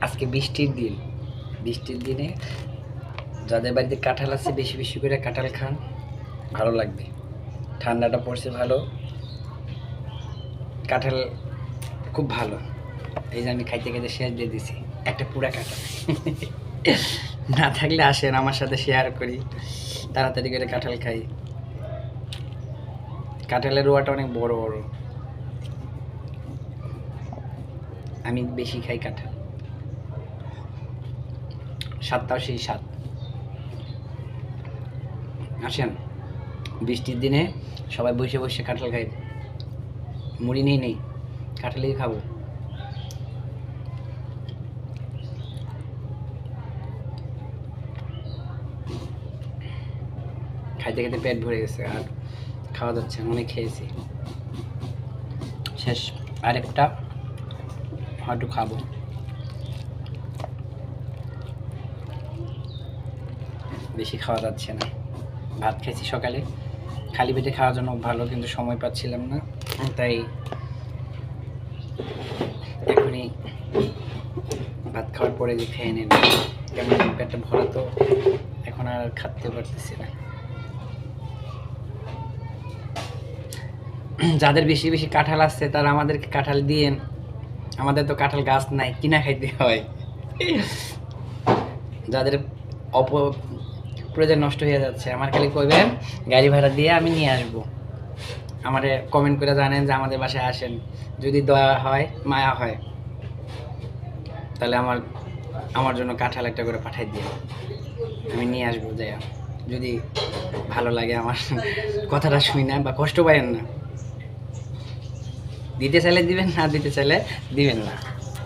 আজকে বৃষ্টির দিন, বৃষ্টির দিনে যাদের বাড়িতে কাঁঠাল আছে বেশি বেশি করে কাঁঠাল খান, ভালো লাগবে। ঠান্ডাটা পড়ছে ভালো, কাঁঠাল খুব ভালো। এই যে আমি খাইতে খাইতে শেয়ার দিয়ে দিছি একটা পুরা কাঁঠাল। না থাকলে আসেন আমার সাথে শেয়ার করি, তাড়াতাড়ি করে কাঁঠাল খাই। কাঁঠালের রোয়াটা অনেক বড় বড়, আমি বেশি খাই কাঁঠাল, স্বাদটাও সেই স্বাদ। আসেন বৃষ্টির দিনে সবাই বসে বসে কাঁঠাল খাই, মুড়ি নেই কাঁঠালেই খাবো। খাইতে খাইতে পেট ভরে গেছে, আর খাওয়া যাচ্ছে না, অনেক খেয়েছি, শেষ। আরেকটা হয়তো খাবো। বেশি খাওয়া যাচ্ছে না, ভাত খেয়েছি সকালে, খালি পেটে খাওয়ার জন্য ভালো, কিন্তু সময় পাচ্ছিলাম না, তাই এখনই ভাত খাওয়ার পরে যে খেয়ে নেন, কেমন পেটটা ভরা তো এখন আর খাতে পারতেছি না। যাদের বেশি বেশি কাঁঠাল আসছে তারা আমাদেরকে কাঁঠাল দিয়েন, আমাদের তো কাঁঠাল গাছ নাই, কিনা খাইতে হয়। যাদের প্রয়োজন নষ্ট হয়ে যাচ্ছে, আমার খালি কইবেন গাড়ি ভাড়া দিয়ে আমি নিয়ে আসবো। আমারে কমেন্ট করে জানেন যে আমাদের বাসায় আসেন, যদি দয়া হয় মায়া হয় তাহলে আমার জন্য কাঁঠাল একটা করে পাঠাই দিয়ে আমি নিয়ে আসবো। যাই যদি ভালো লাগে আমার কথাটা শুই না বা কষ্ট পাইেন না, দিতে চাইলে দিবেন, না দিতে চাইলে দিবেন না।